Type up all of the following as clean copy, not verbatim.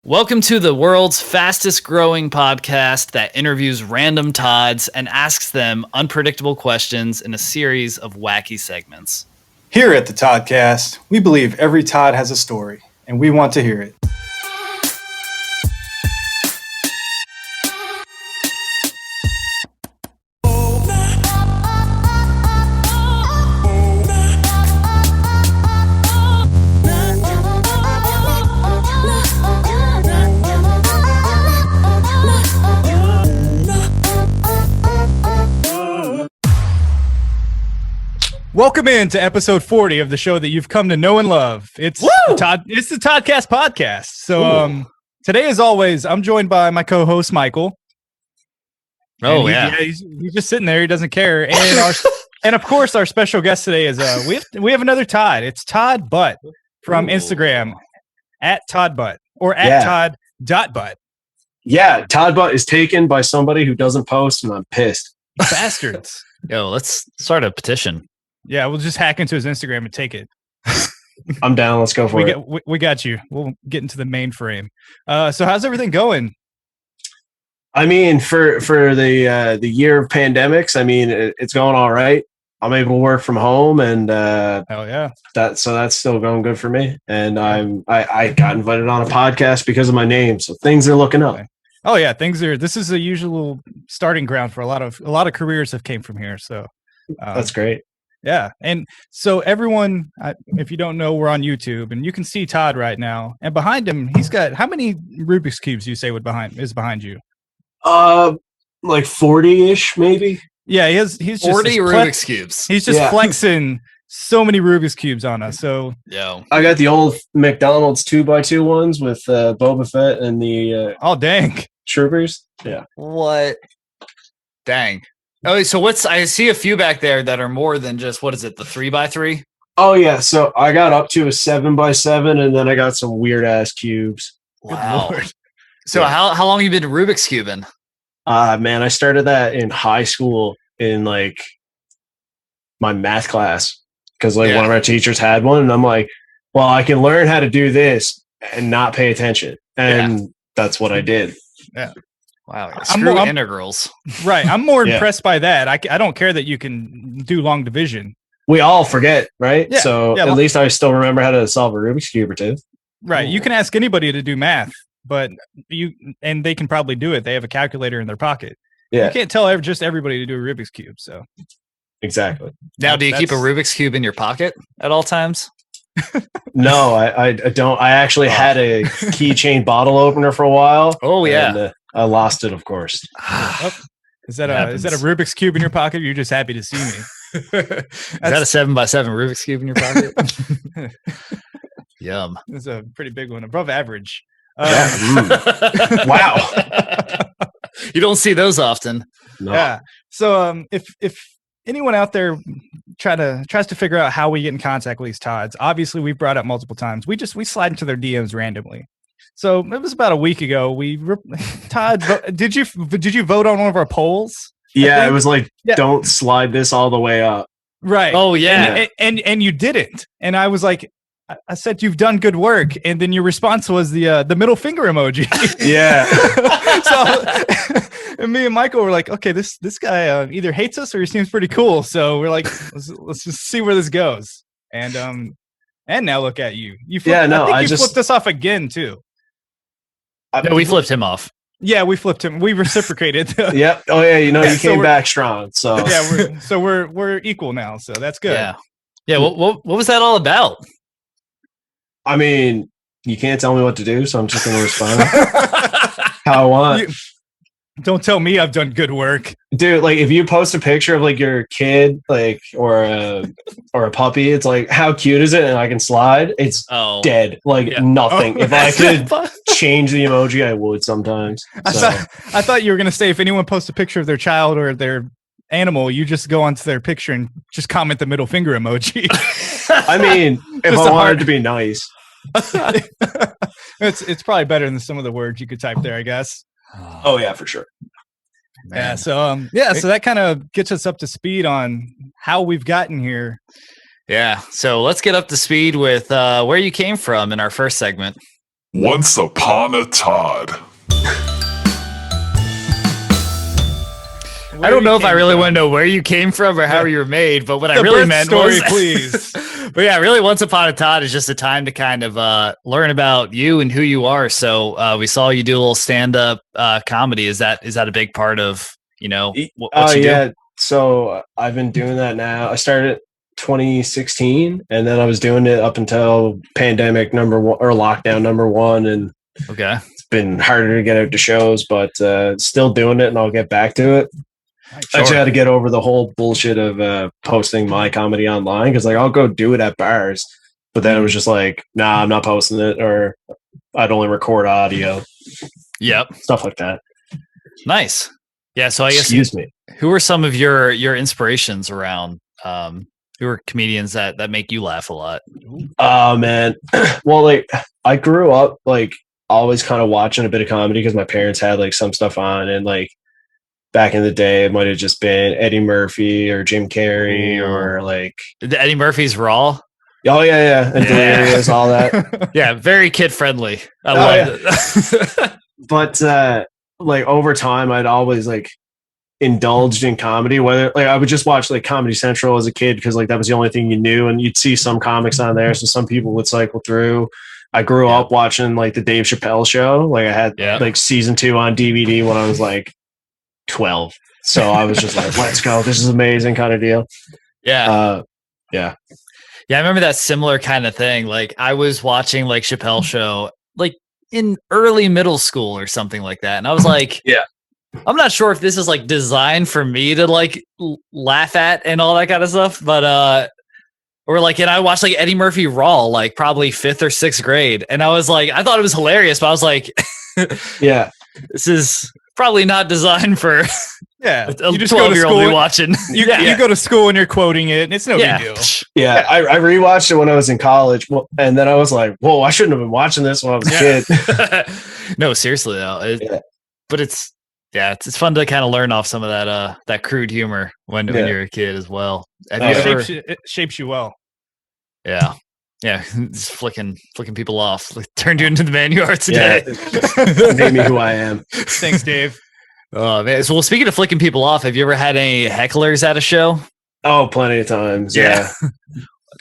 Welcome to the world's fastest growing podcast that interviews random Todds and asks them unpredictable questions in a series of wacky segments. Here at the Toddcast, we believe every Todd has a story, and we want to hear it. Welcome in to episode 40 of the show that you've come to know and love. It's the Toddcast Podcast. So today, as always, I'm joined by my co-host, Michael. Oh, he's just sitting there. He doesn't care. And of course, our special guest today is we have another Todd. It's Todd Butt from Instagram at Todd Butt or at Todd.Butt. Yeah, Todd Butt is taken by somebody who doesn't post, and I'm pissed. Bastards. Yo, let's start a petition. Yeah, we'll just hack into his Instagram and take it. I'm down. Let's go for it. We got you. We'll get into the mainframe. So how's everything going? I mean, for the year of pandemics, I mean, it's going all right. I'm able to work from home, and hell yeah, that's still going good for me. And I got invited on a podcast because of my name, so things are looking up. Okay. Oh yeah, this is a usual starting ground for a lot of careers have came from here. So that's great. Yeah. And so everyone, if you don't know, we're on YouTube and you can see Todd right now. And behind him, he's got how many Rubik's Cubes you say is behind you? Like 40-ish, maybe. Yeah, he's just 40 Rubik's Cubes. He's just flexing so many Rubik's Cubes on us. So I got the old McDonald's 2x2 ones with Boba Fett and the oh dang troopers. Yeah. What? Dang. Oh, so I see a few back there that are more than just, what is it, the 3x3? Oh, yeah. So I got up to a 7x7, and then I got some weird-ass cubes. Wow. So how long have you been Rubik's Cubing? Man, I started that in high school in, like, my math class because, like, one of our teachers had one, and I'm like, well, I can learn how to do this and not pay attention. And that's what I did. Yeah. Wow, screw integrals. Right. I'm more impressed by that. I don't care that you can do long division. We all forget, right? Yeah. So at least I still remember how to solve a Rubik's Cube or two. Right. You can ask anybody to do math, but and they can probably do it. They have a calculator in their pocket. Yeah. You can't tell just everybody to do a Rubik's Cube. So exactly. Now, do you keep a Rubik's Cube in your pocket at all times? No, I don't. I actually had a keychain bottle opener for a while. Oh yeah. And, I lost it, of course. Is that a Rubik's Cube in your pocket? Or you're just happy to see me. Is that a 7x7 Rubik's Cube in your pocket? Yum. It's a pretty big one, above average. Wow. You don't see those often. No. Yeah. So if anyone out there tries to figure out how we get in contact with these Todds, obviously we've brought up multiple times. We slide into their DMs randomly. So it was about a week ago. Todd, did you vote on one of our polls? Yeah, it was like, don't slide this all the way up. Right. Oh yeah. And you didn't. And I was like, I said you've done good work, and then your response was the middle finger emoji. Yeah. So and me and Michael were like, okay, this guy either hates us or he seems pretty cool. So we're like, let's just see where this goes. And now look at you. You flipped us off again too. No, we flipped him off. Yeah, we flipped him. We reciprocated. Yep. Oh yeah, you came back strong. So yeah, we're equal now. So that's good. Yeah. Yeah. What was that all about? I mean, you can't tell me what to do, so I'm just going to respond how I want. Don't tell me I've done good work, dude. Like, if you post a picture of like your kid, like or a puppy, it's like, how cute is it? And I can slide. It's dead, like nothing. If I could change the emoji, I would sometimes. I thought you were gonna say if anyone posts a picture of their child or their animal, you just go onto their picture and just comment the middle finger emoji. I mean, if I wanted to be nice, it's probably better than some of the words you could type there, I guess. Oh yeah, for sure. Man. So so that kind of gets us up to speed on how we've gotten here. Yeah. So let's get up to speed with where you came from in our first segment. Once upon a Todd. I don't know if I really want to know where you came from or how you were made, but what I really meant story, was, please. But yeah, really, Once Upon a Todd is just a time to kind of learn about you and who you are. So we saw you do a little stand-up comedy. Is that a big part of what you do? So I've been doing that now. I started 2016, and then I was doing it up until pandemic number one or lockdown number one, and Okay. it's been harder to get out to shows, but still doing it, and I'll get back to it. I just had to get over the whole bullshit of posting my comedy online, because like I'll go do it at bars, but then it was just like, nah, I'm not posting it, or I'd only record audio. Yep. Stuff like that. Nice. Yeah. So I guess Excuse me. who are some of your inspirations around? Who are comedians that make you laugh a lot? Oh man. Well, like I grew up like always kind of watching a bit of comedy because my parents had like some stuff on, and like back in the day it might have just been Eddie Murphy or Jim Carrey or like Eddie Murphy's Raw. Oh yeah, and Delirious, all that. Yeah, very kid friendly. I love it. But like over time I'd always like indulged in comedy, whether like I would just watch like Comedy Central as a kid because like that was the only thing you knew, and you'd see some comics on there, so some people would cycle through. I grew up watching like the Dave Chappelle show. Like I had like season 2 on DVD when I was like 12, so I was just like, let's go, this is amazing kind of deal. Yeah, I remember that similar kind of thing. Like I was watching like Chappelle show like in early middle school or something like that, and I was like, I'm not sure if this is like designed for me to like laugh at and all that kind of stuff, but or like, and I watched like Eddie Murphy Raw, like probably 5th or 6th grade, and I was like, I thought it was hilarious, but I was like, this is probably not designed for a you just 12-year-old to be watching. You go to school and you're quoting it, and it's no big deal. I rewatched it when I was in college, and then I was like, whoa, I shouldn't have been watching this when I was a kid. No, seriously though, but it's fun to kind of learn off some of that crude humor when you're a kid as well. It shapes you well. Yeah, just flicking people off, like, turned you into the man you are today. Made me who I am. Thanks, Dave. Oh man! So, well, speaking of flicking people off, have you ever had any hecklers at a show? Oh, plenty of times. Yeah,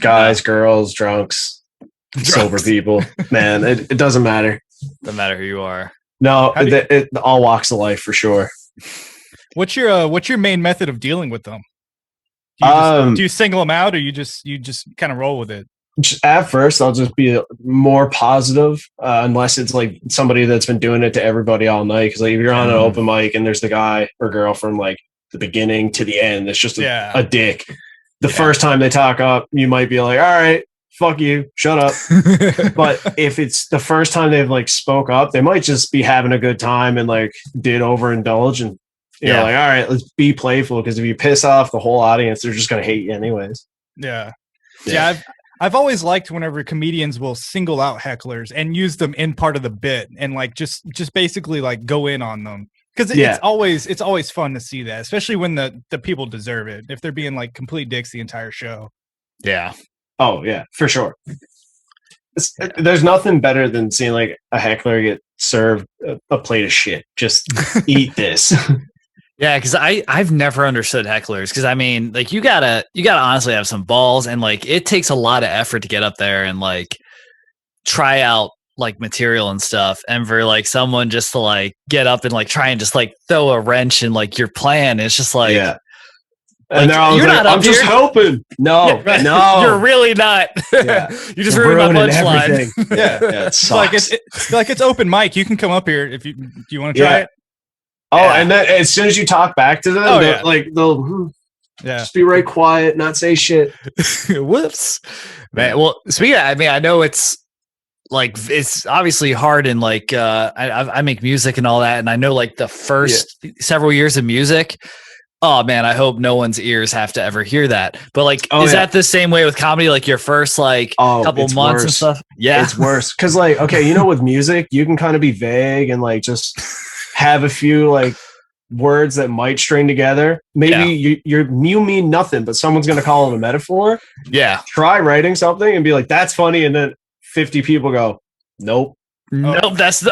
guys, girls, drunks, sober people. Man, it doesn't matter. Doesn't matter who you are. No, it all walks of life for sure. What's your main method of dealing with them? Do you single them out, or you just kind of roll with it? At first, I'll just be more positive, unless it's like somebody that's been doing it to everybody all night. Because like if you're on an open mic and there's the guy or girl from like the beginning to the end, it's just a dick. The first time they talk up, you might be like, all right, fuck you, shut up. But if it's the first time they've like spoke up, they might just be having a good time and like did overindulge, and you know, like, all right, let's be playful, because if you piss off the whole audience, they're just gonna hate you anyways. Yeah. I've always liked whenever comedians will single out hecklers and use them in part of the bit, and like just basically like go in on them, because it's always fun to see that, especially when the people deserve it, if they're being like complete dicks the entire show. Yeah. Oh yeah, for sure. There's nothing better than seeing like a heckler get served a plate of shit. Just eat this. Yeah, because I've never understood hecklers, because I mean, like you gotta honestly have some balls, and like it takes a lot of effort to get up there and like try out like material and stuff, and for like someone just to like get up and like try and just like throw a wrench in like your plan, it's just like, and they're all like, I'm just helping. No, no, you're really not. You just ruined my punchline. It sucks. It's open mic. You can come up here if you want to try it. Oh, and then as soon as you talk back to them, they'll just be right quiet, not say shit. Whoops, man. Well, speaking of, I mean, I know it's like it's obviously hard, and like I make music and all that, and I know like the first several years of music. Oh man, I hope no one's ears have to ever hear that. But like, is that the same way with comedy? Like your first couple months and stuff? Yeah, it's worse because like with music you can kind of be vague and like just have a few like words that might string together. Maybe you mean nothing, but someone's going to call it a metaphor. Yeah. Try writing something and be like, that's funny. And then 50 people go, nope. Nope, that's the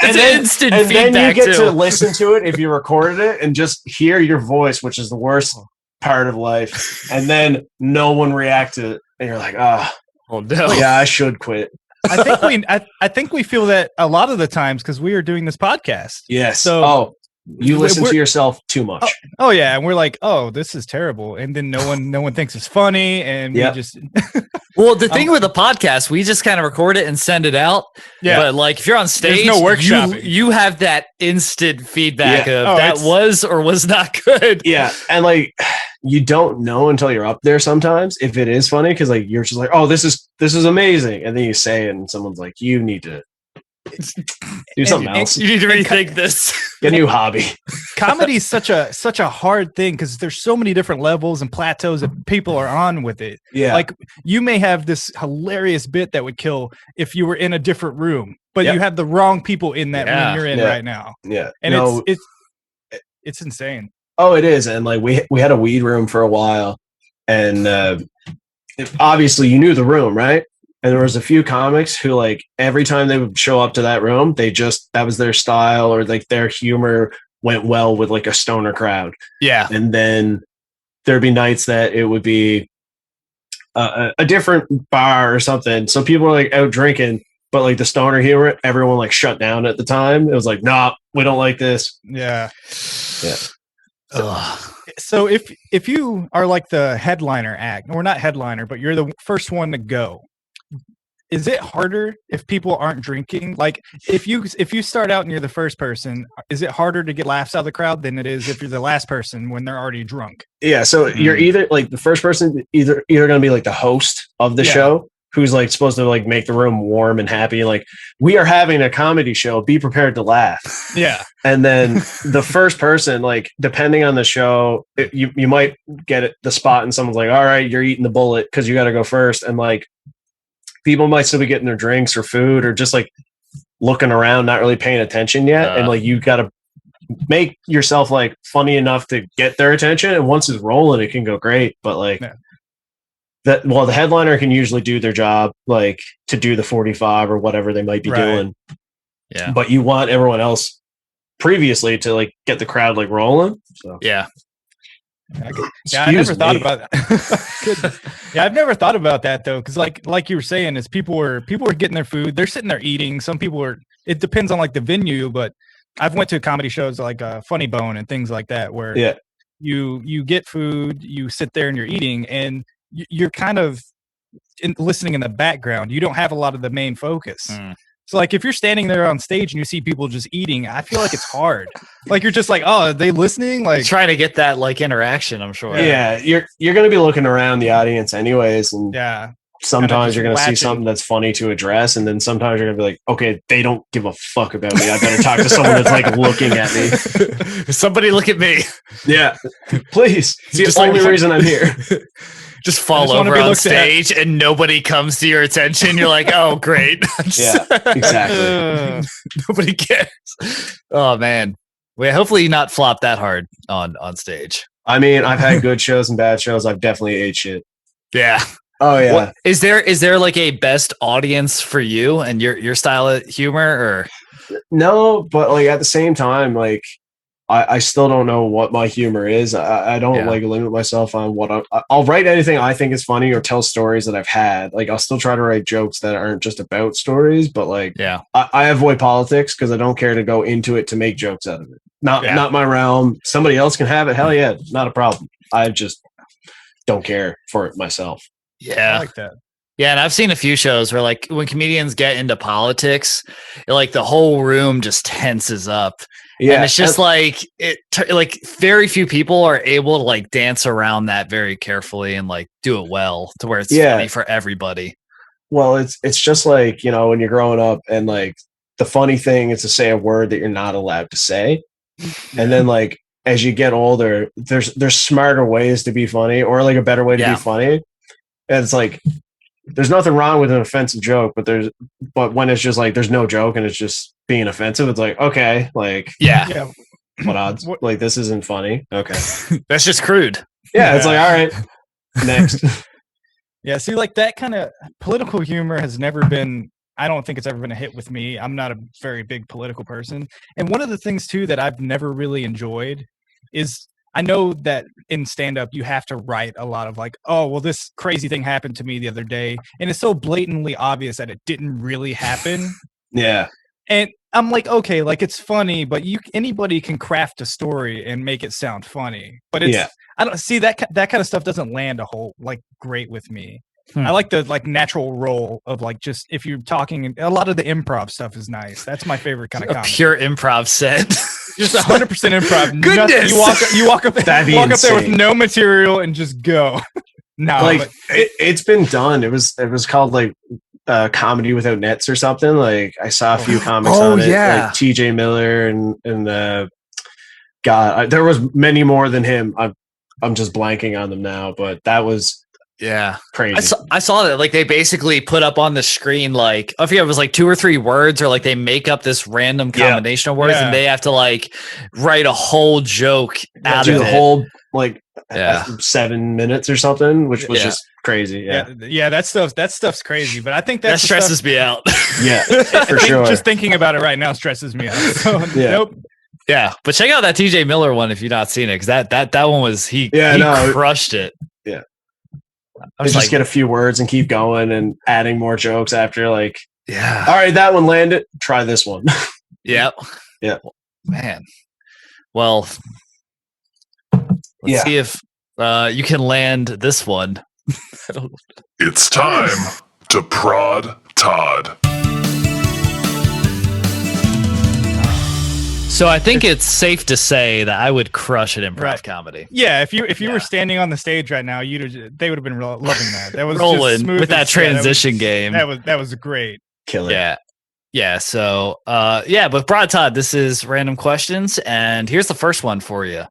it's instant and feedback. then you get too. to listen to it if you recorded it and just hear your voice, which is the worst part of life. And then no one reacted, and you're like, oh no, yeah, I should quit. I think we feel that a lot of the times because we are doing this podcast. Yes. So you listen to yourself too much. Oh yeah, and we're like, oh, this is terrible, and then no one thinks it's funny, and we just. Well, the thing with the podcast, we just kind of record it and send it out. Yeah. But like if you're on stage, there's no workshopping. You have that instant feedback of that was or was not good. Yeah. And like you don't know until you're up there sometimes if it is funny, because like you're just like, oh, this is amazing. And then you say it and someone's like, you need to do something else. You need to rethink this. Get a new hobby. Comedy is such a hard thing because there's so many different levels and plateaus that people are on with it. Yeah. Like you may have this hilarious bit that would kill if you were in a different room, but you have the wrong people in that room you're in right now. Yeah. And it's insane. Oh, it is. And like we had a weed room for a while, and obviously you knew the room, right? And there was a few comics who like every time they would show up to that room, that was their style, or like their humor went well with like a stoner crowd. Yeah. And then there'd be nights that it would be a different bar or something. So people were like out drinking, but like the stoner humor, everyone like shut down at the time. It was like, nah, we don't like this. Yeah. Yeah. So if you are like the headliner act, or not headliner, but you're the first one to go, is it harder if people aren't drinking? Like if you start out and you're the first person, is it harder to get laughs out of the crowd than it is if you're the last person when they're already drunk? Yeah. So you're either like the first person, either going to be like the host of the show, who's like supposed to like make the room warm and happy. Like, we are having a comedy show, be prepared to laugh. Yeah. And then the first person, like depending on the show, you might get the spot and someone's like, all right, you're eating the bullet because you got to go first. And like, people might still be getting their drinks or food or just like looking around, not really paying attention yet. And like, you got to make yourself like funny enough to get their attention. And once it's rolling, it can go great. But like the headliner can usually do their job, like to do the 45 or whatever they might be doing. Yeah. But you want everyone else previously to like get the crowd like rolling. So. Yeah. I never thought about that. Yeah, I've never thought about that though, because like you were saying, is people were getting their food, they're sitting there eating. Some people are. It depends on like the venue, but I've went to comedy shows like Funny Bone and things like that, where you get food, you sit there and you're eating, and you're kind of listening in the background. You don't have a lot of the main focus. So like if you're standing there on stage and you see people just eating, I feel like it's hard. Like you're just like, oh, are they listening? Like trying to get that like interaction, I'm sure. Yeah, you're going to be looking around the audience anyways, and sometimes you're going to see something that's funny to address, and then sometimes you're going to be like, okay, they don't give a fuck about me. I better talk to someone that's like looking at me. Somebody look at me. Yeah, please. It's the only reason I'm here. Just fall over on stage and nobody comes to your attention. You're like, oh, great. Yeah, exactly. Nobody cares. Oh, man. Well, hopefully not flop that hard on stage. I mean, I've had good shows and bad shows. I've definitely ate shit. Yeah. Oh, yeah. Well, is there like a best audience for you and your style of humor? Or no, but like at the same time, like I still don't know what my humor is. I don't like limit myself on what I'll write anything I think is funny or tell stories that I've had. Like I'll still try to write jokes that aren't just about stories, but like I avoid politics because I don't care to go into it to make jokes out of it. Not my realm. Somebody else can have it. Hell yeah, not a problem. I just don't care for it myself. Yeah, I like that. Yeah, and I've seen a few shows where like when comedians get into politics, like the whole room just tenses up. Yeah, and it's just like like very few people are able to like dance around that very carefully and like do it well to where it's funny for everybody. Well, it's just like, you know, when you're growing up and like the funny thing is to say a word that you're not allowed to say, and then like as you get older, there's smarter ways to be funny or like a better way to be funny, and it's like there's nothing wrong with an offensive joke, but when it's just like there's no joke and it's just being offensive, it's like, okay, like what odds? Like this isn't funny. Okay. That's just crude. Yeah, it's like, all right, next. Yeah, see, like that kind of political humor has never been I don't think it's ever been a hit with me. I'm not a very big political person. And one of the things too that I've never really enjoyed is I know that in stand-up you have to write a lot of like, oh, well, this crazy thing happened to me the other day, and it's so blatantly obvious that it didn't really happen. Yeah. And I'm like, okay, like it's funny, but anybody can craft a story and make it sound funny. But it's I don't see that kind of stuff doesn't land a whole like great with me. I like the like natural role of like just if you're talking. A lot of the improv stuff is nice. That's my favorite kind of comedy. Pure improv set. Just 100% improv. Goodness, you walk up there with no material and just go. No, like it's been done. It was called like Comedy Without Nets or something. Like I saw a few comics on it, like TJ Miller and God, there was many more than him. I'm just blanking on them now, but that was. Yeah, crazy. I saw that. Like they basically put up on the screen, like I forget, it was like 2 or 3 words, or like they make up this random combination of words, and they have to like write a whole joke out of it. The whole like 7 minutes or something, which was just crazy. Yeah, that stuff's crazy. But I think that stresses me out. Yeah, for sure. Just thinking about it right now stresses me out. So, nope. Yeah, but check out that TJ Miller one if you've not seen it, because that one was he crushed it. Yeah. I was just get a few words and keep going and adding more jokes after like, all right, that one landed. Try this one. Yeah. Man. Well, let's see if you can land this one. It's time to prod Todd. So I think it's safe to say that I would crush an improv comedy. Yeah, if you were standing on the stage right now, they would have been loving that. That was rolling with that transition game. That was great. Killer. Yeah. So but Prod Todd, this is random questions, and here's the first one for you.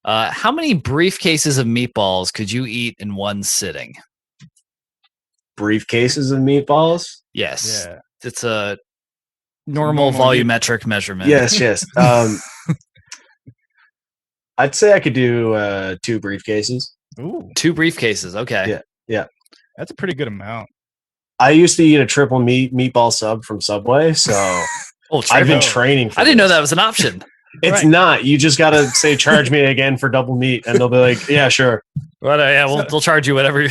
How many briefcases of meatballs could you eat in one sitting? Briefcases of meatballs? Yes. Yeah. It's a normal volumetric measurement. Yes. I'd say I could do 2 briefcases. Ooh. 2 briefcases. Okay. Yeah. That's a pretty good amount. I used to eat a triple meatball sub from Subway, so I've been training for I didn't know that was an option. It's not. You just got to say, charge me again for double meat, and they'll be like, yeah, sure. Well, they'll charge you whatever.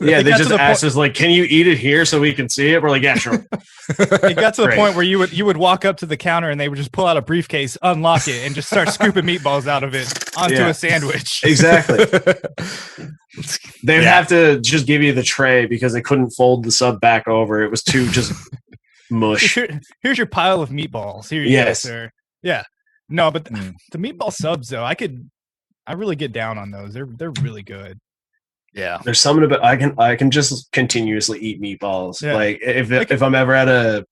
Yeah, they just asked us like, "Can you eat it here so we can see it?" We're like, "Yeah, sure." It got to the point where you would walk up to the counter and they would just pull out a briefcase, unlock it, and just start scooping meatballs out of it onto a sandwich. Exactly. They'd have to just give you the tray because they couldn't fold the sub back over. It was too just mush. Here's your pile of meatballs. Here you go, sir. Yeah. No, but the meatball subs though, I really get down on those. They're really good. Yeah, there's something about I can just continuously eat meatballs. Yeah. Like if I'm ever at a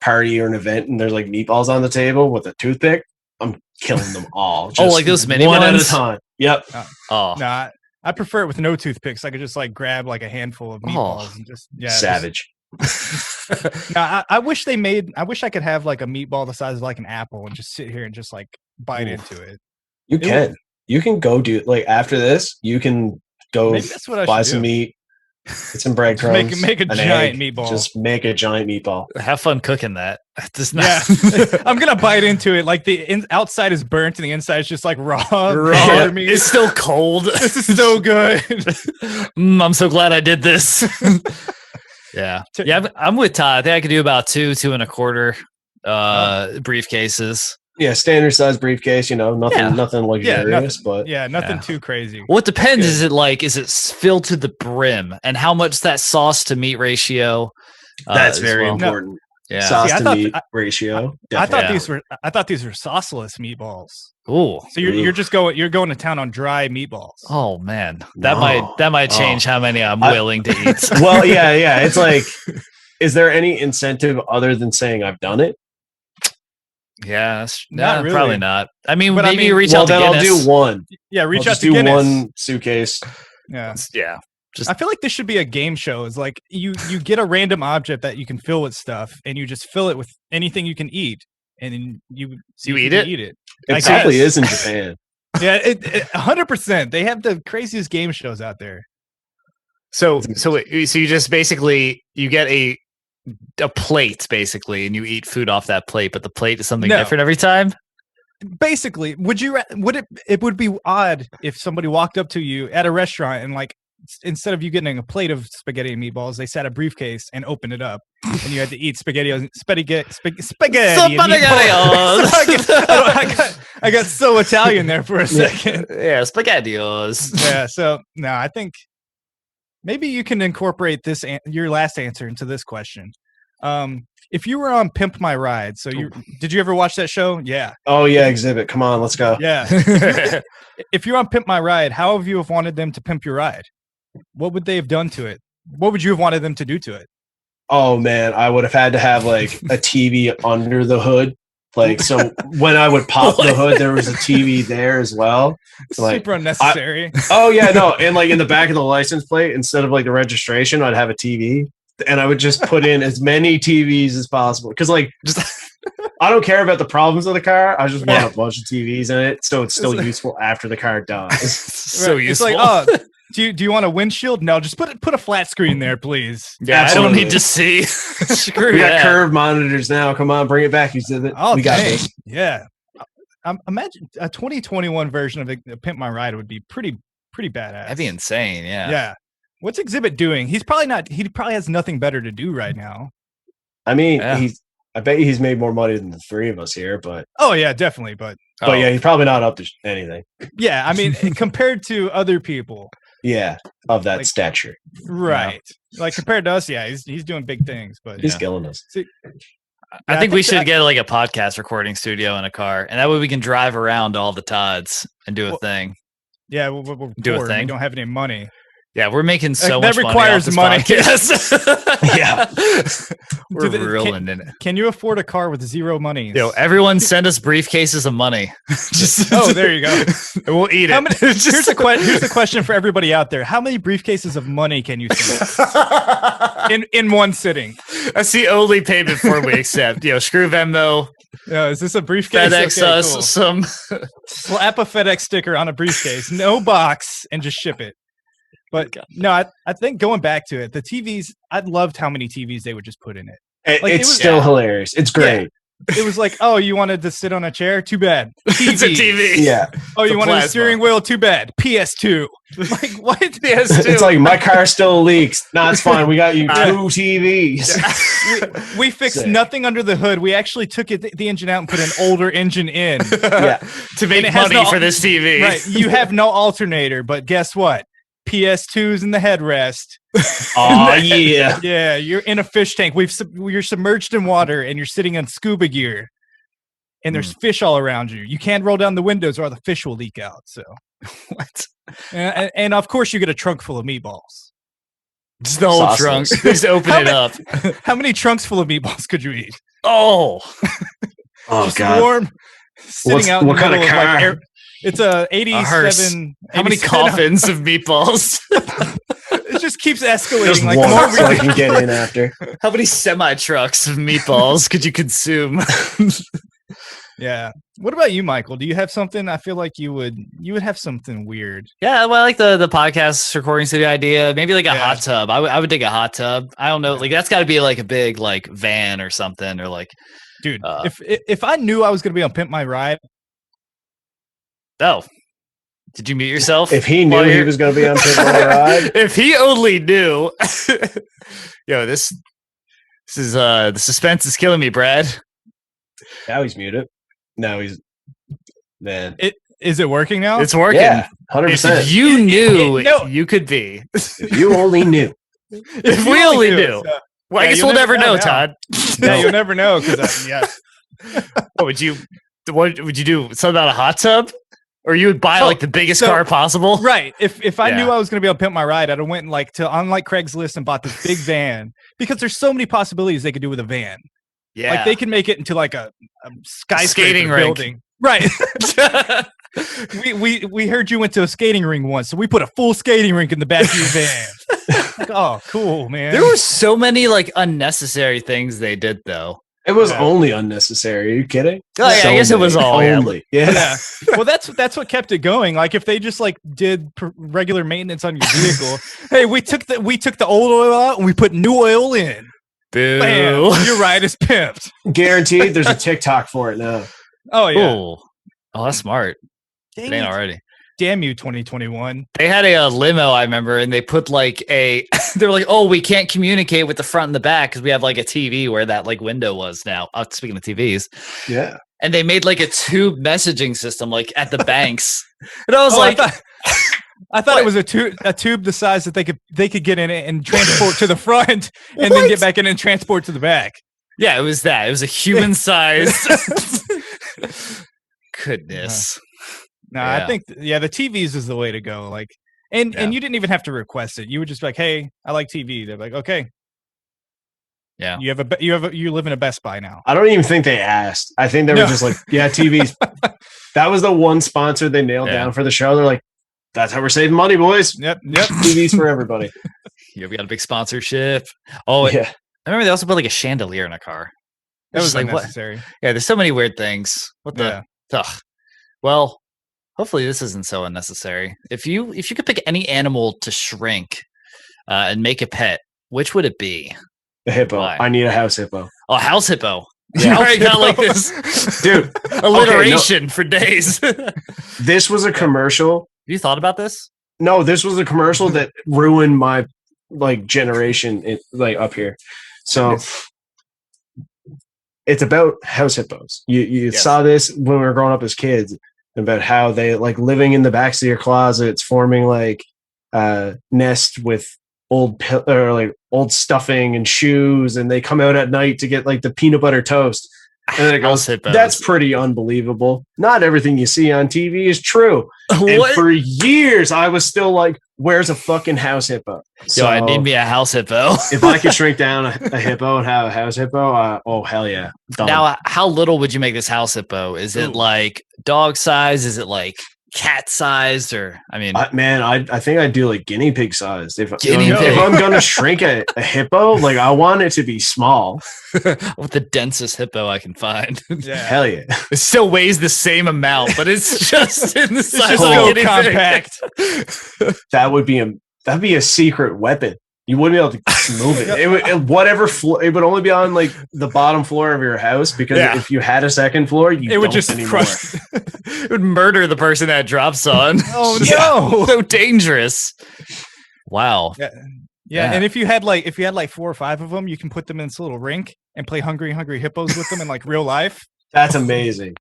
party or an event and there's like meatballs on the table with a toothpick, I'm killing them all. Just like those mini one ones? at a time. Yep. No, I prefer it with no toothpicks. I could just like grab like a handful of meatballs and just savage. Now I wish I could have like a meatball the size of like an apple and just sit here and just like bite into it. You can go do like after this. You can go buy some meat, get some breadcrumbs, make a giant meatball. Just make a giant meatball. Have fun cooking that. Does not. Yeah. I'm gonna bite into it. Like the outside is burnt and the inside is just like raw meat. It's still cold. This is so good. I'm so glad I did this. Yeah. I'm with Todd. I think I could do about 2 2.25 briefcases. Yeah, standard size briefcase, nothing luxurious, but nothing too crazy. Well, it depends. Is it filled to the brim, and how much that sauce to meat ratio? That's very important. Yeah, sauce to meat ratio. I thought these were sauceless meatballs. Ooh, so you're going to town on dry meatballs. Oh man, that might change how many I'm willing to eat. Well, yeah. It's like, is there any incentive other than saying I've done it? Not really. Probably not. I mean, maybe reach out to Guinness. I'll do one. Yeah, reach out to Guinness. One suitcase. Yeah. Just I feel like this should be a game show. It's like you get a random object that you can fill with stuff, and you just fill it with anything you can eat, and then you eat it. It probably is in Japan. Yeah, 100%. They have the craziest game shows out there. So you just basically you get a a plate basically, and you eat food off that plate, but the plate is something different every time? Basically, it would be odd if somebody walked up to you at a restaurant and like instead of you getting a plate of spaghetti and meatballs, they set a briefcase and opened it up, and you had to eat spaghetti. I got so Italian there for a second. Yeah, spaghettios. Yeah. So no, I think maybe you can incorporate your last answer into this question. If you were on Pimp My Ride, did you ever watch that show? Yeah. Oh yeah, Exhibit. Come on, let's go. Yeah. If you're on Pimp My Ride, how would you have wanted them to pimp your ride? What would they have done to it? What would you have wanted them to do to it? Oh man, I would have had to have like a TV under the hood. Like, so when I would pop the hood, there was a TV there as well. So, like, super unnecessary. Oh yeah, no. And like in the back of the license plate, instead of like the registration, I'd have a TV. And I would just put in as many TVs as possible. Because like I don't care about the problems of the car. I just want a bunch of TVs in it. So it's still useful after the car dies. So useful. It's like, do you want a windshield? No, just put a flat screen there, please. Yeah, absolutely. I don't need to see. Screw we got curved monitors now. Come on, bring it back. You said that. Oh, we got this. Yeah. Imagine a 2021 version of Pimp My Ride would be pretty badass. That'd be insane. Yeah. Yeah. What's Exhibit doing? He probably has nothing better to do right now. I mean, I bet he's made more money than the three of us here, but oh yeah, definitely. But yeah, he's probably not up to anything. Yeah, I mean, compared to other people. Yeah, of that stature. Right. Yeah. Like compared to us, yeah, he's doing big things, but he's killing us. See, I think we should get like a podcast recording studio in a car, and that way we can drive around all the Todds and do a thing. Yeah, we're do poor. A thing. We don't have any money. Yeah, we're making so much money. That requires money. Yeah, we're reeling in it. Can you afford a car with zero money? Yo, everyone send us briefcases of money. There you go. We'll eat it. Here's the question for everybody out there: how many briefcases of money can you send in one sitting? That's the only payment form we accept. Screw Venmo. Is this a briefcase? FedEx us cool. Some. Slap a FedEx sticker on a briefcase, no box, and just ship it. But no, I think going back to it, the TVs, I loved how many TVs they would just put in it. It's still hilarious. It's great. Yeah. It was like, oh, you wanted to sit on a chair? Too bad. TV. It's a TV. Yeah. Oh, you wanted a steering wheel? Too bad. PS2. Like, what? PS2. It's like, my car still leaks. No, it's fine. We got you 2 TVs. We fixed nothing under the hood. We actually took the engine out and put an older engine in. To make money for this TV. Right. You have no alternator, but guess what? PS2's in the headrest. Oh yeah. Yeah, you're in a fish tank. You're submerged in water and you're sitting in scuba gear. And there's fish all around you. You can't roll down the windows or the fish will leak out. So what? And of course you get a trunk full of meatballs. Just the whole trunk. Just open it up. How many trunks full of meatballs could you eat? Oh just God. Warm. Sitting out in the middle of like air. It's a 87. How many coffins of meatballs? It just keeps escalating. Just like one so I can get in after. How many semi-trucks of meatballs could you consume? Yeah. What about you, Michael? Do you have something? I feel like you would have something weird. Yeah, well, I like the podcast recording studio idea. Maybe like a hot tub. I would dig a hot tub. I don't know. Like that's got to be like a big like van or something, or like, dude. If I knew I was gonna be on Pimp My Ride. Oh, did you mute yourself? If he knew he was going to be on Pimp My Ride, if he only knew, this is the suspense is killing me, Brad. Now he's muted. Now he's man. Is it working now? It's working. Yeah, 100%. If you knew, you could be. If you only knew. If we only knew. Well, I guess we'll never know, Todd. Yeah, you'll never know because What would you do? Something about a hot tub? Or you would buy like the biggest car possible, right? If I knew I was going to be on Pimp My Ride, I'd have went on Craigslist and bought this big van because there's so many possibilities they could do with a van. Yeah, like they can make it into like a skating building, right? we heard you went to a skating ring once, so we put a full skating rink in the back of your van. Like, oh, cool, man. There were so many like unnecessary things they did though. It was only unnecessary. Are you kidding? Oh, yeah, I guess it was all only. Yeah. Well, that's what kept it going. Like if they just like did regular maintenance on your vehicle. Hey, we took the old oil out and we put new oil in. Boo. Bam, your ride is pimped. Guaranteed there's a TikTok for it now. Oh, yeah. Ooh. Oh, that's smart. It ain't already. Damn you, 2021. They had a limo, I remember, and they put like they were like, oh, we can't communicate with the front and the back because we have like a TV where that like window was now. Speaking of TVs. Yeah. And they made like a tube messaging system like at the banks. And I was like, I thought it was a tube the size that they could get in it and transport to the front and then get back in and transport to the back. Yeah, it was that. It was a human size. Goodness. No, I think the TVs is the way to go. Like, and you didn't even have to request it. You would just be like, "Hey, I like TV." They're like, "Okay." Yeah. You live in a Best Buy now. I don't even think they asked. I think they were just like, "Yeah, TVs." That was the one sponsor they nailed down for the show. They're like, "That's how we're saving money, boys." Yep. TVs for everybody. Yeah, we got a big sponsorship. Oh, yeah. I remember they also put like a chandelier in a car. That was like unnecessary. What? Yeah, there's so many weird things. What the? Ugh. Well, hopefully this isn't so unnecessary. If you could pick any animal to shrink and make a pet, which would it be? A hippo. Why? I need a house hippo. Oh, house hippo. Yeah, You already got like this, dude. alliteration for days. This was a commercial. You thought about this? No, this was a commercial that ruined my like generation like up here. So it's about house hippos. You saw this when we were growing up as kids about how they like living in the backs of your closets, forming like nest with old stuffing and shoes, and they come out at night to get like the peanut butter toast. And then it goes, that's pretty unbelievable. Not everything you see on TV is true. And for years, I was still like, where's a fucking house hippo? So I need me a house hippo. If I could shrink down a hippo and have a house hippo, oh, hell yeah. Done. Now, how little would you make this house hippo? Is it like dog size? Is it like cat sized? Or, I mean, I think I'd do like guinea pig sized. If I'm going to shrink a hippo, like I want it to be small. With the densest hippo I can find. Yeah. Hell yeah. It still weighs the same amount, but it's just in the size of a compact. That'd be a secret weapon. You wouldn't be able to move it. It would only be on like the bottom floor of your house because if you had a second floor, it would just crush. It would murder the person that it drops on. Oh no! So dangerous. Wow. Yeah, and if you had like 4 or 5 of them, you can put them in this little rink and play Hungry Hippos with them in like real life. That's amazing.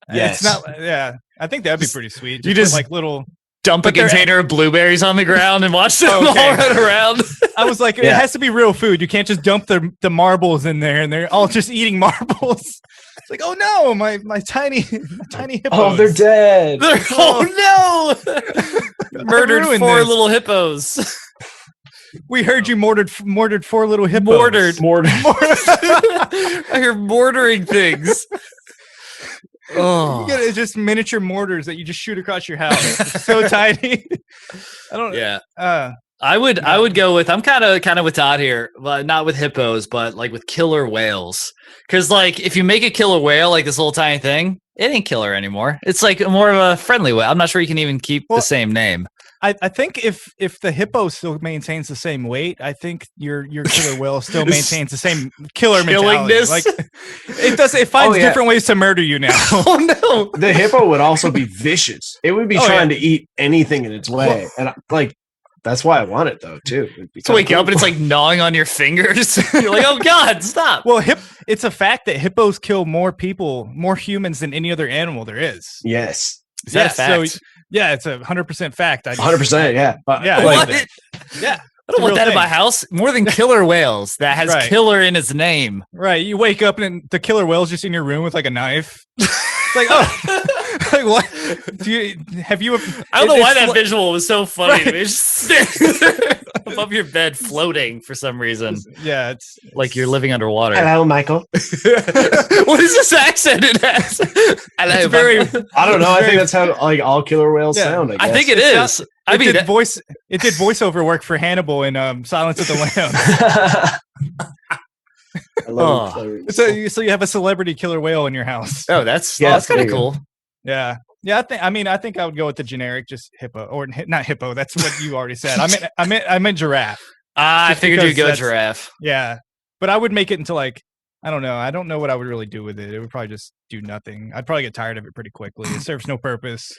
Yes. It's not. Yeah, I think that'd be pretty sweet. You just like little. Dump a container of blueberries on the ground and watch them all run around. I was like, it has to be real food. You can't just dump the marbles in there and they're all just eating marbles. It's like, oh no, my tiny hippos. Oh, they're dead. Oh no! Murdered 4 little hippos. We heard you mortared 4 little hippos. Mortared. I hear mortaring things. Oh, you get just miniature mortars that you just shoot across your house. It's so tiny. I don't. Yeah. I would go with. I'm kind of with Todd here, but not with hippos, but like with killer whales. Because like if you make a killer whale like this little tiny thing, it ain't killer anymore. It's like more of a friendly whale. I'm not sure you can even keep the same name. I think if the hippo still maintains the same weight, I think your killer whale still maintains the same killer mentality. Like it finds different ways to murder you now. Oh no! The hippo would also be vicious. It would be trying to eat anything in its way, and like that's why I want it though too. To wake up and it's like gnawing on your fingers. You're like, oh god, stop. Well, it's a fact that hippos kill more humans than any other animal there is. Yes. Is that a fact? So, yeah, it's 100% fact. 100%, yeah. Yeah. What? Yeah. I don't want that in my house. More than killer whales that has killer in its name. Right. You wake up and the killer whale's just in your room with like a knife. It's like, oh, like what? I don't know why that visual was so funny. Right. It's just above your bed floating for some reason. Yeah. It's like you're living underwater. Hello, Michael. What is this accent it has? Hello, very. I don't know. I think that's how like all killer whales sound. I think it is. It did voiceover work for Hannibal in Silence of the Lambs. I love so you have a celebrity killer whale in your house. Oh, that's kind of cool. Yeah. Yeah, I think I would go with the generic just hippo or not hippo. That's what you already said. I meant giraffe. I figured you'd go giraffe. Yeah. But I would make it into like, I don't know. I don't know what I would really do with it. It would probably just do nothing. I'd probably get tired of it pretty quickly. It serves no purpose.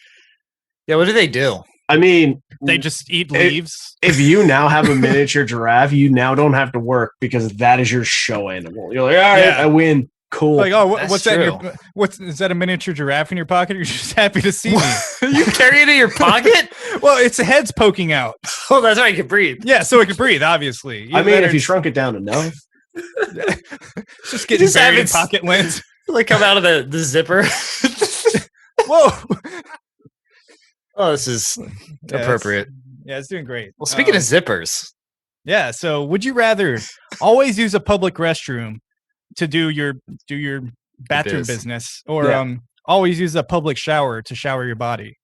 Yeah, what do they do? I mean, they just eat leaves. If you now have a miniature giraffe, you now don't have to work because that is your show animal. You're like, all right, I win. Cool. Like, oh, what's that? Is that a miniature giraffe in your pocket? You're just happy to see me. You carry it in your pocket? Well, its head's poking out. Oh, that's why it can breathe. Yeah, so it can breathe. Obviously. I mean, if you shrunk it down enough, just getting buried in pocket lint. Like come out of the zipper. Whoa. Oh, this is appropriate. It's doing great. Well, speaking of zippers. Yeah, so would you rather always use a public restroom to do your bathroom business or always use a public shower to shower your body?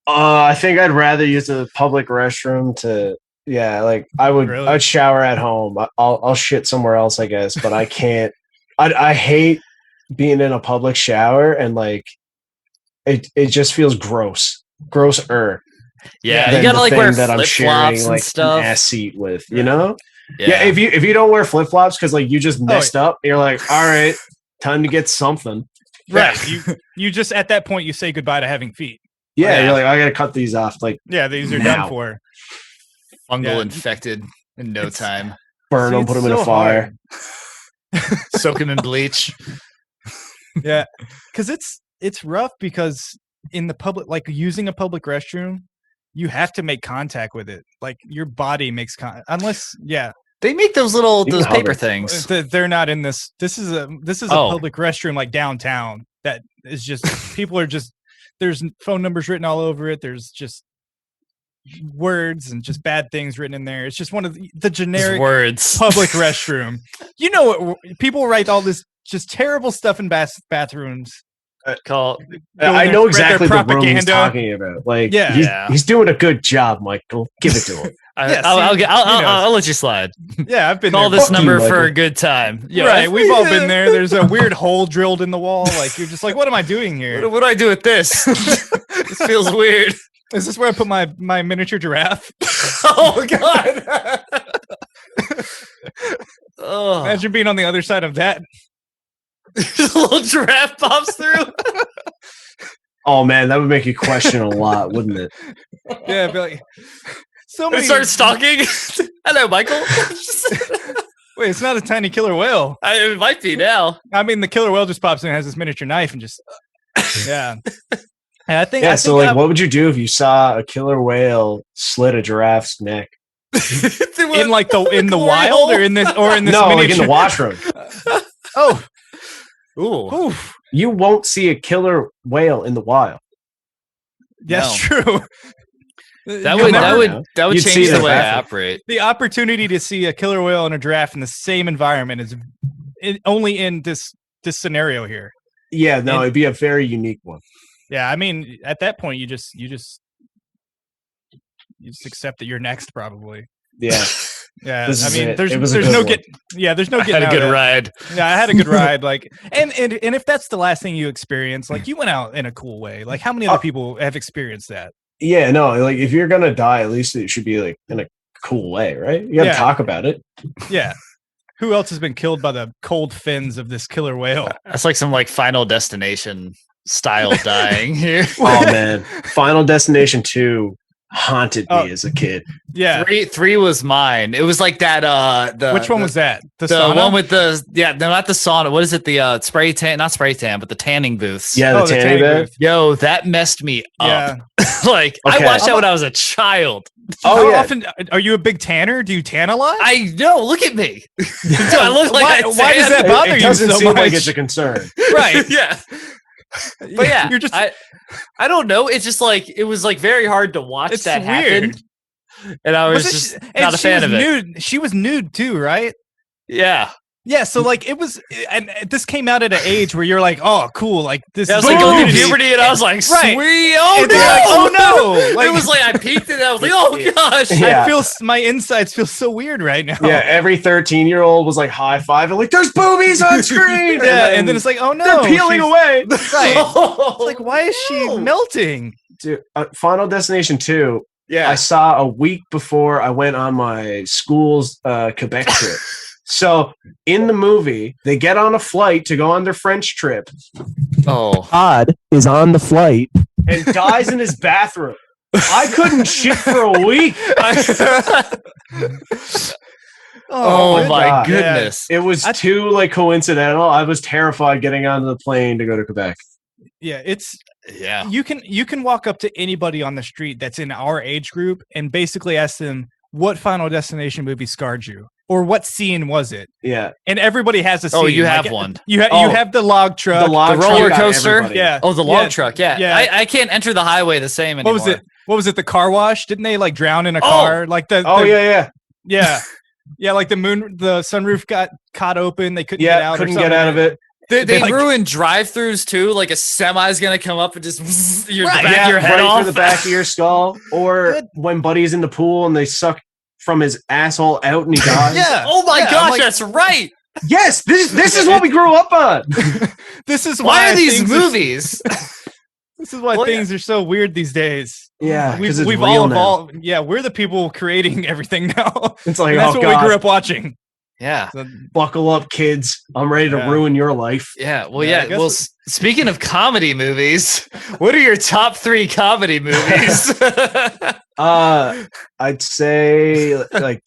I think I'd rather use a public restroom to like I would shower at home. I'll shit somewhere else, I guess, but I can't. I hate being in a public shower and like it just feels grosser. Yeah, you gotta like wear that I'm sharing and like stuff. an ass seat with, you know? Yeah. If you don't wear flip flops because like you just messed up, you're like, all right, time to get something. Right. you just at that point you say goodbye to having feet. Yeah, you're like, I gotta cut these off. Like, these are done for. Fungal infected in no time. Burn them, put them in a fire. Soak them in bleach. Yeah, because it's rough because in the public, like using a public restroom, you have to make contact with it. Like your body makes unless they make those paper things. They're not in this. This is a public restroom like downtown that is just people are just there's phone numbers written all over it. There's just words and just bad things written in there. It's just one of the generic words public restroom. You know what? People write all this just terrible stuff in bathrooms. I know exactly the room he's talking about. Like, he's doing a good job, Michael. Give it to him. I'll let you slide. Yeah, I've been call this number for a good time. Yeah, right, we've all been there. There's a weird hole drilled in the wall. Like you're just like, what am I doing here? What do I do with this? This feels weird. Is this where I put my miniature giraffe? Oh God! Imagine being on the other side of that. A little giraffe pops through. Oh man, that would make you question a lot, wouldn't it? Yeah, be like, so many. Start stalking. Hello, Michael. Wait, it's not a tiny killer whale. It might be now. I mean, the killer whale just pops in and has this miniature knife and just And I think what would you do if you saw a killer whale slit a giraffe's neck? in the wild or in this no, like in the washroom. Oh. Ooh. You won't see a killer whale in the wild. That's true. That would change the way I operate. The opportunity to see a killer whale and a giraffe in the same environment is only in this scenario here. Yeah, no, it'd be a very unique one. Yeah, I mean, at that point, you just accept that you're next, probably. Yeah. Yeah, I mean, there's no getting. Yeah, there's no getting. I had a good ride. Yeah, I had a good ride. Like, and if that's the last thing you experience, like, you went out in a cool way. Like, how many other people have experienced that? Yeah, no, like if you're gonna die, at least it should be like in a cool way, right? You gotta talk about it. Yeah. Who else has been killed by the cold fins of this killer whale? That's like some like Final Destination style dying here. Oh man, Final Destination 2 haunted me as a kid. Yeah, three was mine. It was like that. Which one was that? The one with not the sauna. What is it? The spray tan, not spray tan, but the tanning booths. Yeah, the tanning booth. Yo, that messed me up. Like I watched that when I was a child. How often are you a big tanner? Do you tan a lot? I know. Look at me. Do I look like why does that bother you so much? It doesn't seem like it's a concern, right? Yeah. But yeah, you're just I don't know. It's just like it was like very hard to watch that happen. And I was just not a fan of it. She was nude too, right? Yeah. Yeah, so like it was, and this came out at an age where you're like, oh, cool, like this. I was like going through puberty, and I was like, sweet, oh no, like, oh no! Like, it was like I peeked, and I was like, oh gosh, I feel my insides feel so weird right now. Yeah, every 13-year-old was like high fiving, like, there's boobies on screen. And then it's like, oh no, they're peeling away. Right? It's like, why is she melting? Dude, Final Destination 2. Yeah, I saw a week before I went on my school's Quebec trip. So in the movie, they get on a flight to go on their French trip. Oh, Todd is on the flight and dies in his bathroom. I couldn't shit for a week. Oh my God. goodness! It was too like coincidental. I was terrified getting on the plane to go to Quebec. Yeah, yeah. You can walk up to anybody on the street that's in our age group and basically ask them what Final Destination movie scarred you or what scene was it. Yeah, and everybody has a scene. Oh, you have one. You have the log truck, the roller coaster. Yeah. Oh, the log truck. Yeah. I can't enter the highway the same anymore. What was it? The car wash? Didn't they like drown in a car? Like yeah. Yeah, like the sunroof got caught open. They couldn't get out. Couldn't get out of it. They ruined drive-thrus too. Like a semi's gonna come up and just your head off through the back of your skull. Or when Buddy's in the pool and they suck from his asshole out and he dies. Yeah. Oh my gosh, that's right. Yes, this is what we grew up on. This is why are these movies? This is why things are so weird these days. Yeah, we've all evolved. Yeah, we're the people creating everything now. It's like that's what we grew up watching. Yeah. So, buckle up, kids. I'm ready to ruin your life. Yeah. Well, Well, speaking of comedy movies, what are your top 3 comedy movies? I'd say like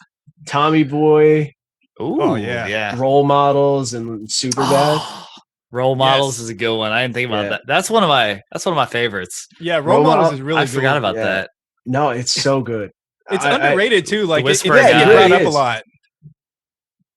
Tommy Boy. Ooh, yeah. Role Models and Superbad. Role Models is a good one. I didn't think about that. That's one of my favorites. Yeah, Role Models is really. I forgot about that. No, it's so good. It's underrated too. Like it brought up a lot.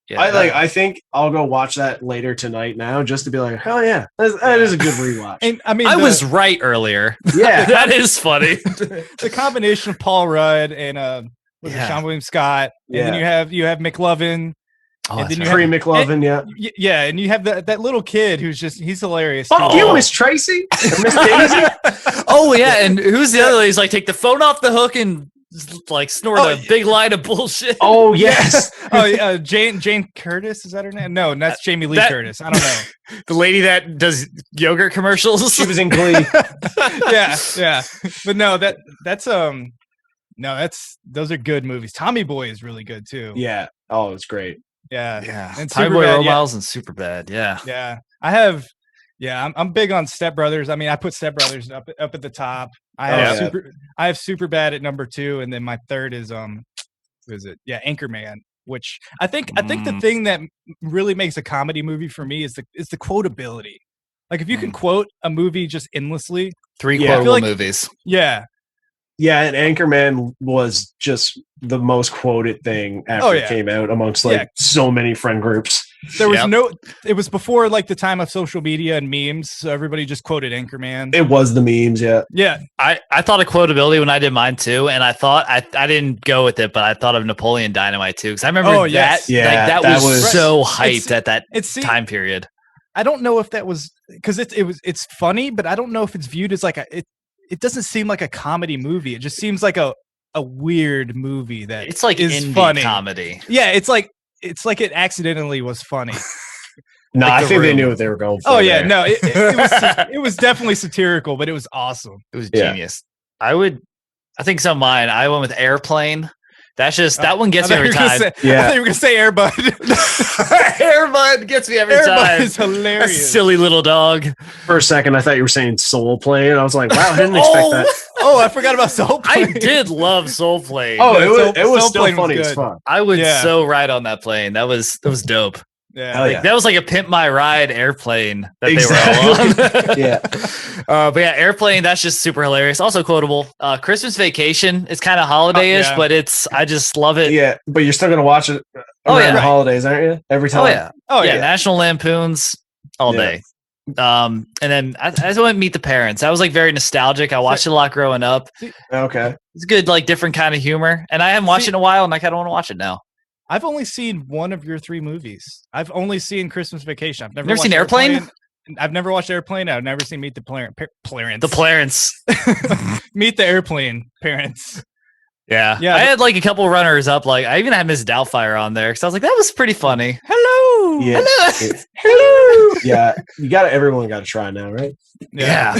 Yeah, I think I'll go watch that later tonight now just to be like, oh yeah, that is a good rewatch. And I mean, I was right earlier. Yeah, that is funny. The combination of Paul Rudd and Sean William Scott, and then you have McLovin. Oh, and then you have McLovin, and you have that little kid who's he's hilarious. Fuck you, Miss Tracy, Miss Daisy. Oh yeah, and who's the other? He's like, take the phone off the hook and like snort a big line of bullshit. Oh yes. Jane Curtis, is that her name? No, that's Jamie Lee Curtis. I don't know. The lady that does yogurt commercials. She was in Glee. yeah. But no, those are good movies. Tommy Boy is really good too. Yeah. Oh, it's great. Yeah. And Tommy Boy, Role Models, and Superbad. Yeah. Yeah. I have. Yeah, I'm big on Step Brothers. I mean, I put Step Brothers up at the top. I have Superbad at number 2, and then my third is who is it? Yeah, Anchorman. Which I think the thing that really makes a comedy movie for me is the quotability. Like if you can quote a movie just endlessly, 3 quotable movies. Yeah. Yeah, and Anchorman was just the most quoted thing after it came out amongst so many friend groups. There was it was before like the time of social media and memes, so everybody just quoted Anchorman. It was the memes, yeah. Yeah. I thought of quotability when I did mine too, and I thought I didn't go with it, but I thought of Napoleon Dynamite too, because I remember that was so hyped at that time period. I don't know if that was because it's funny, but I don't know if it's viewed as like it doesn't seem like a comedy movie. It just seems like a weird movie that it's like is indie funny comedy. Yeah, it's like it accidentally was funny. No, I think they knew what they were going for. Oh yeah, no, it was definitely satirical, but it was awesome. It was genius. I think some of mine. I went with Airplane. That's just that one gets me every time. I thought you were gonna say Air Bud. Air Bud gets me every time. Air Bud is hilarious. That's a silly little dog. For a second, I thought you were saying Soul Plane. I was like, wow, I didn't expect that. Oh, I forgot about Soul Plane. I did love Soul Plane. Oh, it was still funny as fuck. I would so ride on that plane. That was dope. Yeah, that was like a Pimp My Ride airplane that they were all on. Yeah. But yeah, Airplane, that's just super hilarious. Also quotable. Christmas Vacation is kind of holiday-ish, but I just love it. Yeah, but you're still going to watch it around the holidays, aren't you? Every time. Oh, yeah. National Lampoons all day. And then I just went Meet the Parents. That was like very nostalgic. I watched it a lot growing up. Okay. It's good, like different kind of humor. And I haven't watched it in a while, and I kind of want to watch it now. I've only seen one of your 3 movies. I've only seen Christmas Vacation. I've never seen Airplane? I've never watched Airplane. I've never seen Meet the Parents. The Clarence. Meet the Airplane Parents. Yeah. I had like a couple runners up. Like I even had Miss Doubtfire on there because I was like, that was pretty funny. Hello. Yeah. Hello. Hello. Yeah. Everyone got to try now, right? Yeah.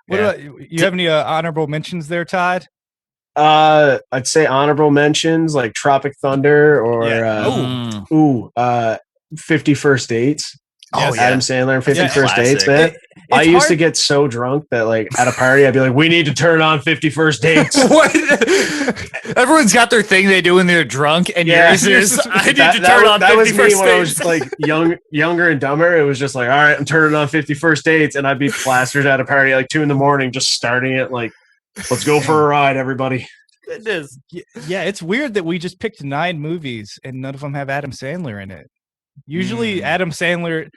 What about you? Have any honorable mentions there, Todd? I'd say honorable mentions like Tropic Thunder or 50 First Dates. Oh, Adam Sandler and 50 First Dates, man. I used to get so drunk that like at a party, I'd be like, we need to turn on 50 First Dates. What? Everyone's got their thing they do when they're drunk, and yours is, I need to turn on 50 First Dates. When I was like younger and dumber, it was just like, all right, I'm turning on 50 First Dates, and I'd be plastered at a party like 2 a.m, just starting it like, let's go for a ride, everybody. It is. Yeah, it's weird that we just picked 9 movies and none of them have Adam Sandler in it. Usually, Adam Sandler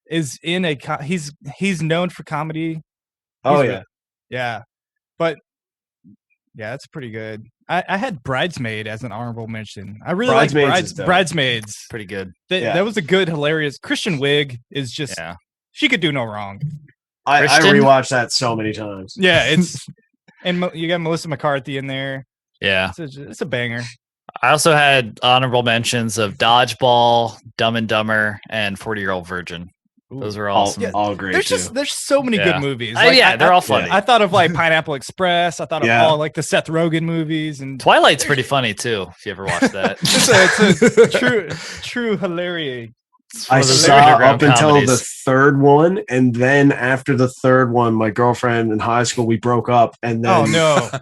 is in he's known for comedy. Yeah, but yeah, that's pretty good. I had Bridesmaid as an honorable mention. I really like Bridesmaids. Pretty good. That was a good, hilarious. Kristen Wiig is just she could do no wrong. I rewatched that so many times. Yeah, and you got Melissa McCarthy in there. Yeah, it's a banger. I also had honorable mentions of Dodgeball, Dumb and Dumber, and 40-Year-Old Virgin. Those are all great. There's so many good movies. They're all funny. I thought of like Pineapple Express. I thought of all like the Seth Rogen movies, and Twilight's pretty funny too. If you ever watched that, it's a true hilarious. I saw up until the 3rd one, and then after the 3rd one, my girlfriend in high school, we broke up, and then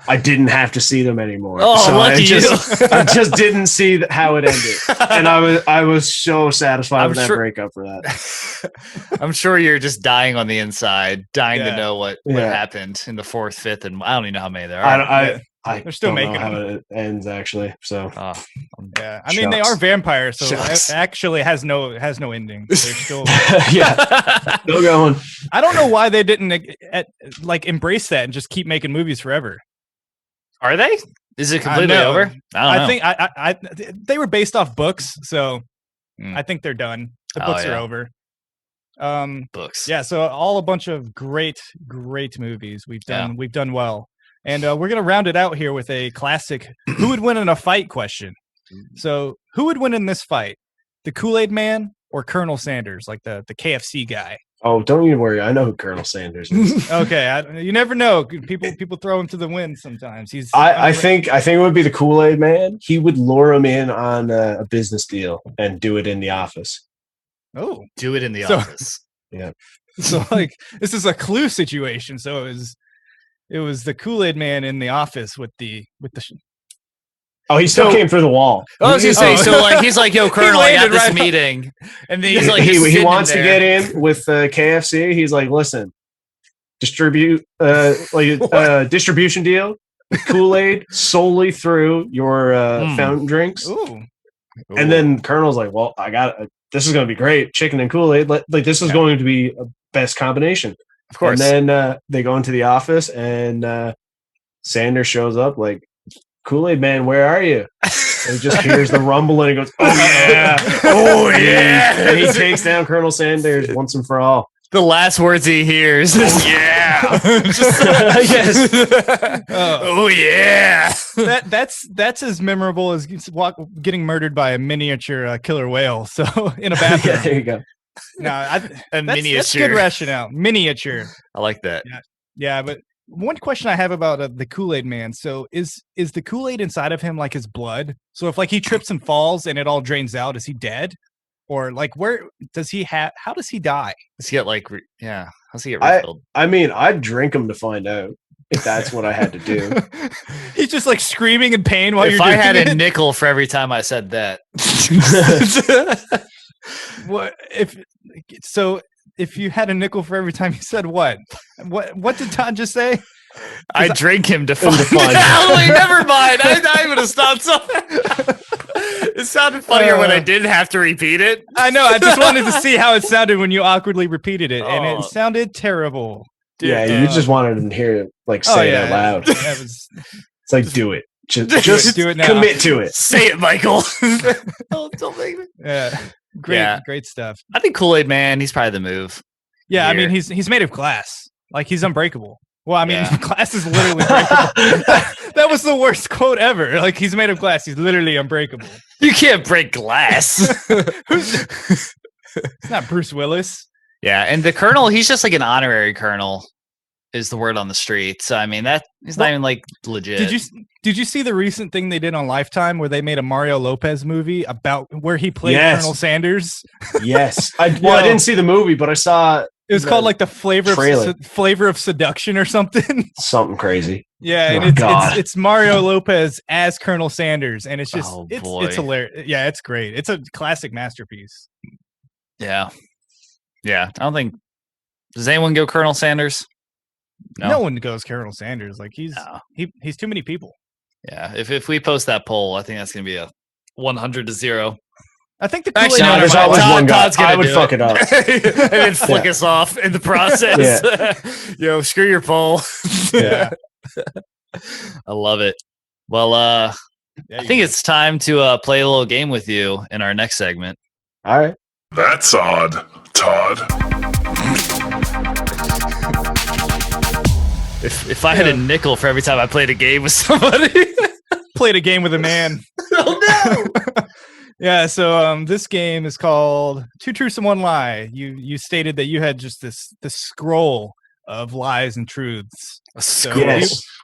I didn't have to see them anymore. So I just didn't see how it ended, and I was so satisfied with that breakup for that. I'm sure you're just dying on the inside, dying to know what happened in the 4th, 5th, and I don't even know how many there are. They're still making how it ends actually. So I mean they are vampires, so it actually has no ending. They're still still going. I don't know why they didn't embrace that and just keep making movies forever. Are they? Is it completely over? I think they were based off books, so I think they're done. The books are over. Books. Yeah, so a bunch of great movies we've done well. And we're going to round it out here with a classic who would win in a fight question. So who would win in this fight? The Kool-Aid Man or Colonel Sanders, like the KFC guy? Oh, don't even worry. I know who Colonel Sanders is. Okay. You never know. People throw him to the wind sometimes. I think it would be the Kool-Aid Man. He would lure him in on a business deal and do it in the office. Oh. Do it in the office. Yeah. So like this is a Clue situation. So it was the Kool-Aid Man in the office with the. Oh, he still came through the wall. I was gonna say, so like he's like, "Yo, Colonel, I got this meeting," and then he's like, he wants to get in with KFC. He's like, "Listen, distribution deal, Kool-Aid solely through your fountain drinks." Ooh. And then Colonel's like, "Well, this is going to be great, chicken and Kool-Aid. Like this is going to be a best combination." Of course. And then they go into the office, and Sanders shows up like, "Kool-Aid Man, where are you?" And he just hears the rumble, and he goes, "Oh yeah, oh yeah!" And he takes down Colonel Sanders once and for all. The last words he hears is "yeah." Yes. Oh yeah. That's as memorable as getting murdered by a miniature killer whale. So in a bathroom. Yeah, there you go. No, miniature. That's good rationale. Miniature. I like that. Yeah, but one question I have about the Kool-Aid Man. So is the Kool-Aid inside of him like his blood? So if like he trips and falls and it all drains out, is he dead? Or like where does he how does he die? Does he get how's he get refilled? I mean, I'd drink him to find out if that's what I had to do. He's just like screaming in pain while you're doing it. If I had a nickel for every time I said that. What if you had a nickel for every time you said what did Todd just say? I drink him to find out. Wait, never mind. I would have stopped something. It sounded funnier when I didn't have to repeat it. I know. I just wanted to see how it sounded when you awkwardly repeated it, and it sounded terrible. Dude, you just wanted to hear it like say it out loud. It's like do it. Just do it now. Commit to it. Say it, Michael. Don't make me. Yeah. Great stuff. I think Kool-Aid Man, he's probably the move. Yeah, here. I mean he's made of glass. Like he's unbreakable. Well, I mean, glass is literally breakable. That was the worst quote ever. Like he's made of glass. He's literally unbreakable. You can't break glass. It's not Bruce Willis. Yeah, and the Colonel, he's just like an honorary colonel, is the word on the street. So I mean, he's not even like legit. Did you see the recent thing they did on Lifetime where they made a Mario Lopez movie about where he played Colonel Sanders? Yes. I didn't see the movie, but I saw it was called like the flavor of seduction or something. Something crazy. Yeah, and it's Mario Lopez as Colonel Sanders, and it's just it's hilarious. Yeah, it's great. It's a classic masterpiece. Yeah. I don't think does anyone go Colonel Sanders? No one goes Colonel Sanders. Like he's too many people. Yeah, if we post that poll, I think that's gonna be a 100-0. I think the there's always one guy. I would fuck it up and then flick us off in the process. Yo, screw your poll. Yeah, I love it. Well, I think it's time to play a little game with you in our next segment. All right. That's odd, Todd. If I had a nickel for every time I played a game with somebody, played a game with a man. Oh no. Yeah, so this game is called Two Truths and One Lie. You stated that you had just this scroll of lies and truths. So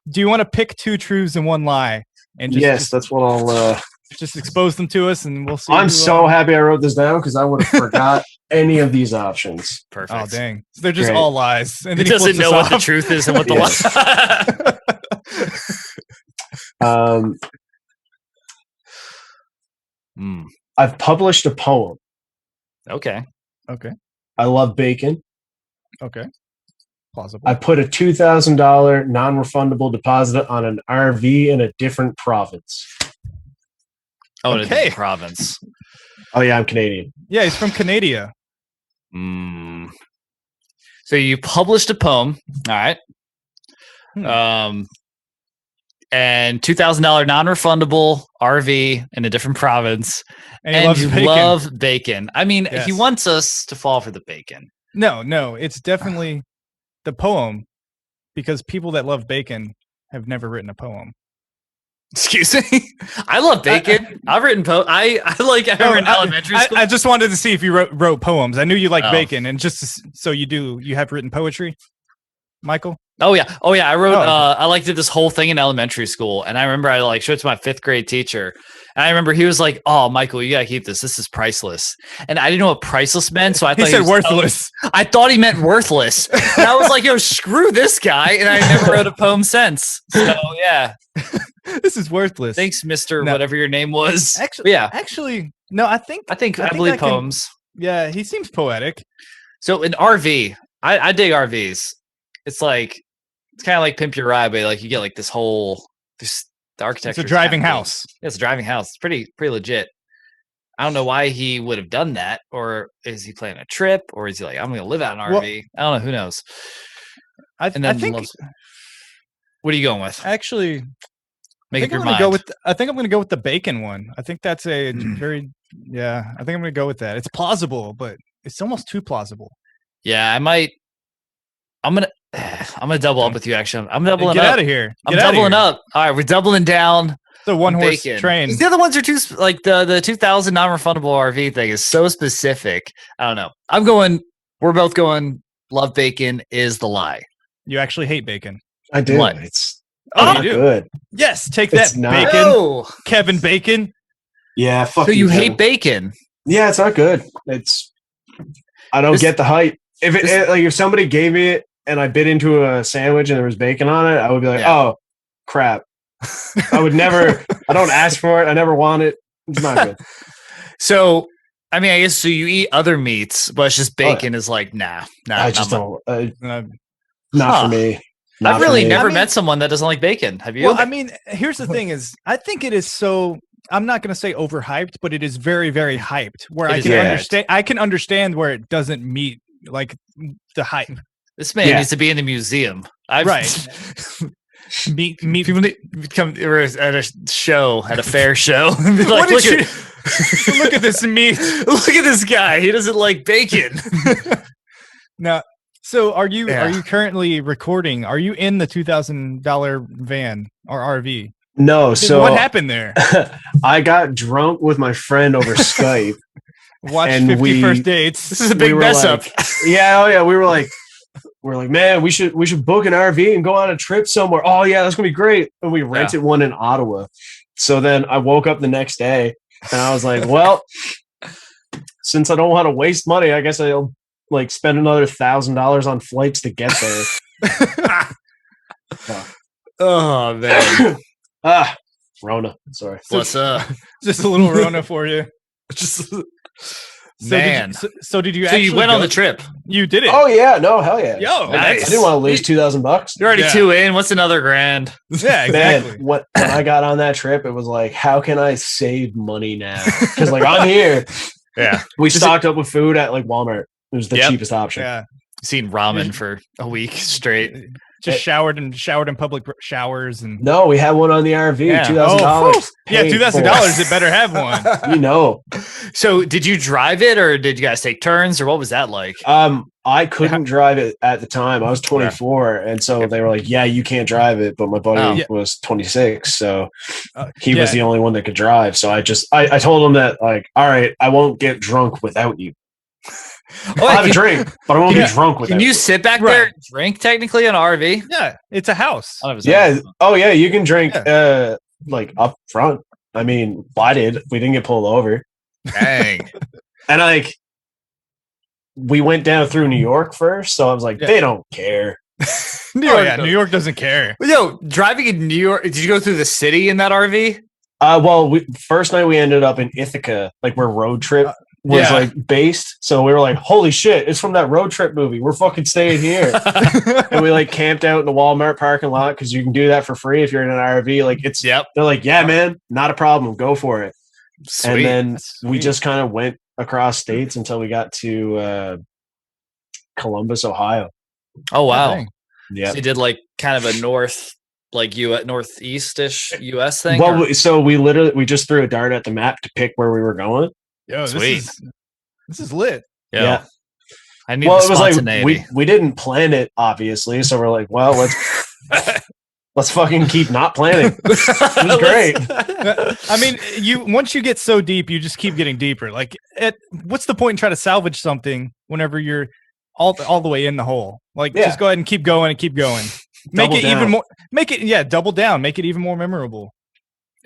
do you want to pick two truths and one lie? And that's what I'll just expose them to us, and we'll see. I'm so happy I wrote this down because I would have forgot any of these options. Perfect. Oh dang, so they're just all lies. And he doesn't know what the truth is and what the lie. I've published a poem. Okay. I love bacon. Okay. Plausible. I put a $2,000 non-refundable deposit on an RV in a different province. Oh, in a different province. Oh yeah, I'm Canadian. Yeah, he's from Canada. So you published a poem, all right? And $2,000 non-refundable RV in a different province, and you love bacon. I mean, he wants us to fall for the bacon. No, it's definitely the poem, because people that love bacon have never written a poem. Excuse me. I love bacon. I've written poems. I remember in elementary school. I just wanted to see if you wrote poems. I knew you liked bacon, and so you have written poetry, Michael. Oh yeah. I wrote. I did this whole thing in elementary school, and I remember I showed it to my 5th grade teacher, and I remember he was like, "Oh, Michael, you gotta keep this. This is priceless." And I didn't know what priceless meant, so I thought he said worthless. I thought he meant worthless, and I was like, "Yo, screw this guy!" And I never wrote a poem since. So yeah, this is worthless. Thanks, Mister. Whatever your name was. Actually, no. I believe poems. Yeah, he seems poetic. So an RV, I dig RVs. It's kind of like Pimp Your Ride, but you get this whole the architecture. It's a driving house. Yeah, it's a driving house. It's pretty legit. I don't know why he would have done that, or is he planning a trip, or is he I'm going to live out an RV? I don't know. Who knows? I think. What are you going with? Actually, make up your mind. I think I'm going to go with the bacon one. I think that's a very I think I'm going to go with that. It's plausible, but it's almost too plausible. Yeah, I might. I'm gonna double up with you. Actually, I'm doubling up. Get out of here! I'm doubling up. All right, we're doubling down. The one horse train. The other ones are too the 2,000 non-refundable RV thing is so specific. I don't know. We're both going. Love bacon is the lie. You actually hate bacon. I do. What? It's good. Yes, take that, bacon. No. Kevin Bacon. Yeah, fuck. So you Kevin. hate bacon? Yeah, it's not good. I don't get the hype. If somebody gave me it and I bit into a sandwich and there was bacon on it, I would be like, oh, crap. I would never, I don't ask for it. I never want it. It's not good. So, I mean, I guess so you eat other meats, but it's just bacon is nah. I just don't. Not for me. I've really never met someone that doesn't like bacon. Have you? Well, I mean, here's the thing is, I think it is so, I'm not going to say overhyped, but it is very, very hyped where I can understand where it doesn't meet the hype. This man needs to be in the museum. Right. meet people come at a show, at a fair show. And be like, look at this meat. Look at this guy. He doesn't like bacon. Now, so are you currently recording? Are you in the $2,000 van or RV? No. So what happened there? I got drunk with my friend over Skype. Watched 50 First Dates. This is a big mess up. Yeah. Oh yeah. We were like, we're like, man, we should book an RV and go on a trip somewhere. Oh yeah, that's gonna be great. And we rented one in Ottawa. So then I woke up the next day and I was like, well, since I don't want to waste money, I guess I'll like spend another $1,000 on flights to get there. Oh man. Rona. Sorry. What's up? Just a little Rona for you. Just man. Did you? So you went on the trip? You did it? Oh yeah, no, hell yeah. Yo, nice. I didn't want to lose $2,000. You're already 2 in. What's another grand? Yeah, exactly. Man, when I got on that trip, it was like, how can I save money now? Because like I'm here. Yeah, we stocked up with food at like Walmart. It was the cheapest option. Yeah, seen ramen for a week straight. Just showered in public showers and no, we had one on the RV. Yeah. $2,000. Yeah, $2,000. It better have one. You know. So, did you drive it, or did you guys take turns, or what was that like? I couldn't drive it at the time. I was 24, and so they were like, "Yeah, you can't drive it." But my buddy was 26, so he was the only one that could drive. So I told him that like, all right, I won't get drunk without you. I'll have a drink, but I won't be drunk with it. Can you sit back there and drink technically in an RV? Yeah, it's a house. Yeah. Oh, yeah. You can drink like up front. I mean, I did. We didn't get pulled over. Dang. And like, we went down through New York first. So I was like, they don't care. New York doesn't care. Yo, driving in New York, did you go through the city in that RV? Well, first night we ended up in Ithaca, like where Road Trip was like based. So we were like, holy shit, it's from that Road Trip movie. We're fucking staying here. And we like camped out in the Walmart parking lot because you can do that for free if you're in an RV. Like it's they're like, yeah, man, not a problem. Go for it. Sweet. And then we just kind of went across states until we got to Columbus, Ohio. Oh wow. Yeah. So you did like kind of a northeast-ish US thing? Well, we just threw a dart at the map to pick where we were going. Yo, this is lit. Yeah. I need the spontaneity. It was like we didn't plan it, obviously. So we're like, well, let's fucking keep not planning. It was great. I mean, once you get so deep, you just keep getting deeper. Like, what's the point in trying to salvage something whenever you're all the way in the hole? Like, just go ahead and keep going and keep going. Double down. Double down. Make it even more memorable.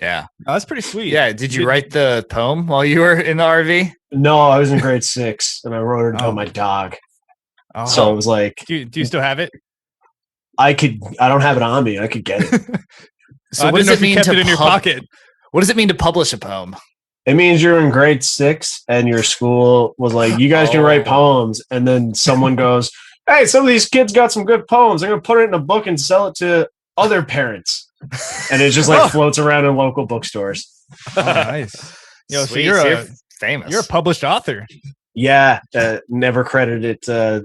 Yeah. Oh, that's pretty sweet. Yeah. Did you write the poem while you were in the RV? No, I was in grade 6 and I wrote it about my dog. Oh. So it was like, do you still have it? I don't have it on me. I could get it. So what does it mean to it in your pocket? What does it mean to publish a poem? It means you're in grade 6 and your school was like, you guys can write poems. And then someone goes, hey, some of these kids got some good poems. I'm going to put it in a book and sell it to other parents. And it just like floats around in local bookstores. Oh, nice. Yo, sweet. So you're famous. You're a published author. Yeah. Never credited.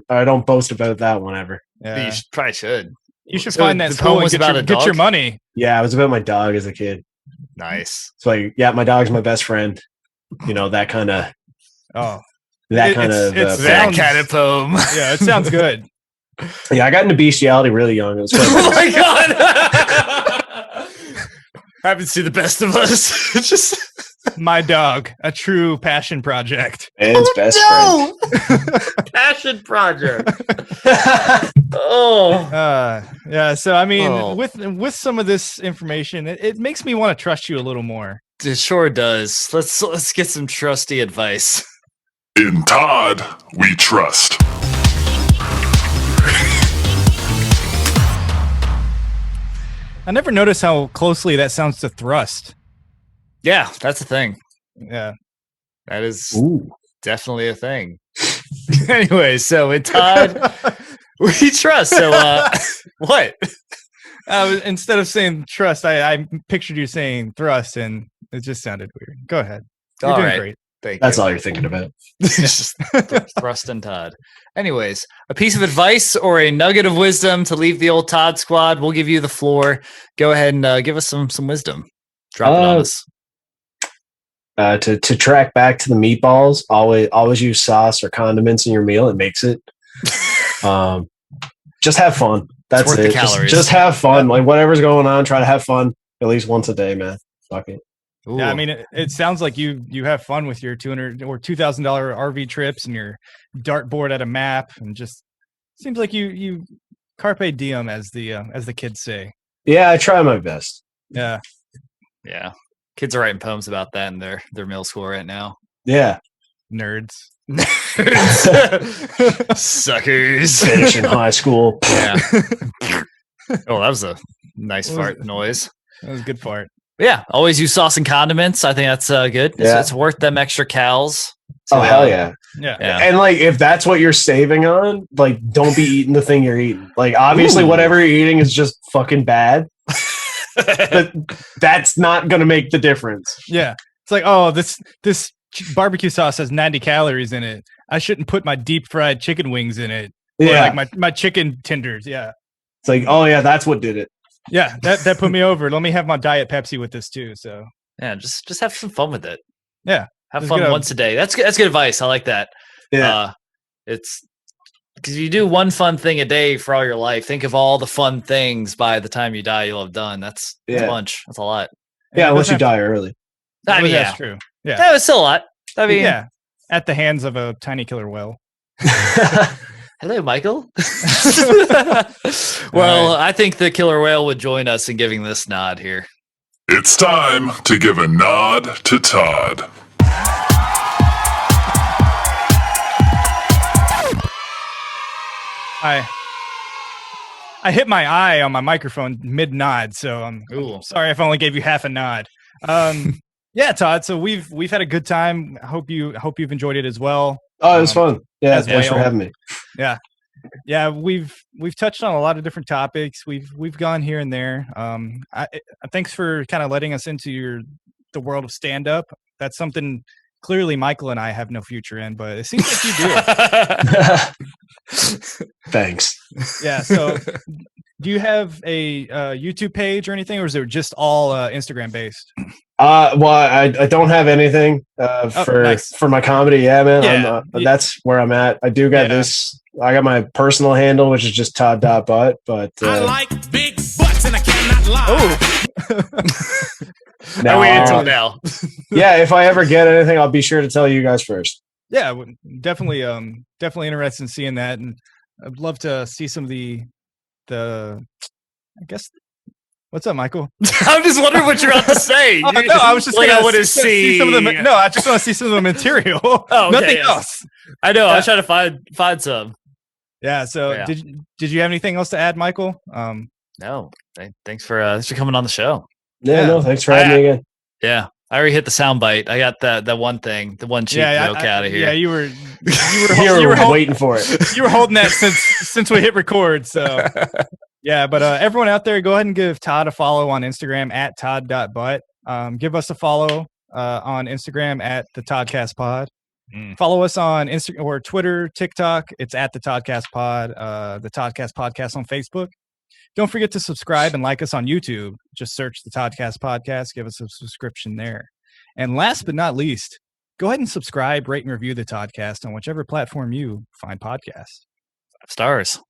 I don't boast about that one ever. Yeah. You probably should. You should find that school and get your money. Yeah, it was about my dog as a kid. Nice. So like, yeah, my dog's my best friend. You know, that kind of. Oh. That kind of poem. Yeah, it sounds good. Yeah, I got into bestiality really young. It was oh my god! Happens to the best of us. Just my dog, a true passion project. And best friend. Passion project. Yeah. So I mean, with some of this information, it makes me want to trust you a little more. It sure does. Let's get some trusty advice. In Todd, we trust. I never noticed how closely that sounds to thrust. Yeah, that's a thing. Yeah. That is definitely a thing. Anyway, so in Todd, we trust. So what? Instead of saying trust, I pictured you saying thrust, and it just sounded weird. Go ahead. You're doing great. That's all you're thinking about. Just thrust and Todd. Anyways, a piece of advice or a nugget of wisdom to leave the old Todd squad. We'll give you the floor. Go ahead and give us some wisdom. Drop it on us. To track back to the meatballs, always use sauce or condiments in your meal. It makes it. Just have fun. That's it. Just have fun. Like whatever's going on, try to have fun at least once a day, man. Fuck it. Ooh. Yeah, I mean, it sounds like you have fun with your $200 or $2,000 RV trips and your dartboard at a map and just Seems like you carpe diem, as the kids say. Yeah, I try my best. Yeah. Yeah. Kids are writing poems about that in their middle school right now. Yeah. Nerds. Suckers. Finishing high school. Yeah. Oh, that was a nice fart noise. That was a good fart. Yeah. Always use sauce and condiments. I think that's good. It's worth them extra calories. So, hell yeah. Yeah. And like, if that's what you're saving on, like, don't be eating the thing you're eating. Like, obviously, whatever you're eating is just fucking bad. But that's not going to make the difference. Yeah. It's like, oh, this barbecue sauce has 90 calories in it. I shouldn't put my deep fried chicken wings in it. Or like my chicken tenders. Yeah. It's like, oh yeah, that's what did it. Yeah. That put me over. Let me have my Diet Pepsi with this too. So yeah, just have some fun with it. Yeah. Have fun once a day. That's good advice. I like that. Yeah. It's because you do one fun thing a day for all your life. Think of all the fun things by the time you die you'll have done. That's a bunch. That's a lot. Yeah, unless you die early. I mean, that's true. Yeah. That was still a lot. I mean, yeah. At the hands of a tiny killer whale. Hello, Michael. Well, I think the killer whale would join us in giving this nod here. It's time to give a nod to Todd. I hit my eye on my microphone mid-nod, so I'm sorry if I only gave you half a nod. Yeah, Todd. So we've had a good time. I hope you've enjoyed it as well. Oh, it was fun. Yeah, thanks for having me. Yeah. We've touched on a lot of different topics. We've gone here and there. Thanks for kind of letting us into the world of stand-up. That's something clearly Michael and I have no future in, but it seems like you do. Thanks. Yeah. So, do you have a YouTube page or anything, or is it just all Instagram based? Well, I don't have anything for my comedy. Yeah, man. Yeah. That's where I'm at. I do got this. I got my personal handle, which is just Todd.Butt. But I like big butts and I cannot lie. I waited until now. Yeah, if I ever get anything, I'll be sure to tell you guys first. Yeah, definitely interested in seeing that, and I'd love to see some of the. I guess. What's up, Michael? I'm just wondering what you're about to say. No, I was just I want to see some of the. No, I just want to see some of the material. Oh, okay, nothing else. I know. I was trying to find some. Yeah. So, did you have anything else to add, Michael? No. Thanks for coming on the show. Yeah. No, thanks for having me again. Yeah. I already hit the soundbite. I got that one thing, the one cheap joke out of here. Yeah, you were waiting for it. You were holding that since we hit record. So yeah, but everyone out there, go ahead and give Todd a follow on Instagram at Todd.Butt. Give us a follow on Instagram at the Toddcast Pod. Follow us on Instagram or Twitter, TikTok. It's at the Toddcast Pod. The Toddcast Podcast on Facebook. Don't forget to subscribe and like us on YouTube. Just search the Toddcast Podcast. Give us a subscription there. And last but not least, go ahead and subscribe, rate, and review the Toddcast on whichever platform you find podcasts. 5 stars.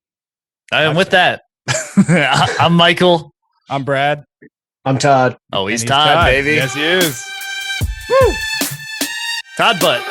And with that, I'm Michael. I'm Brad. I'm Todd. Oh, he's Todd, baby. Yes, he is. Woo! Todd Butt.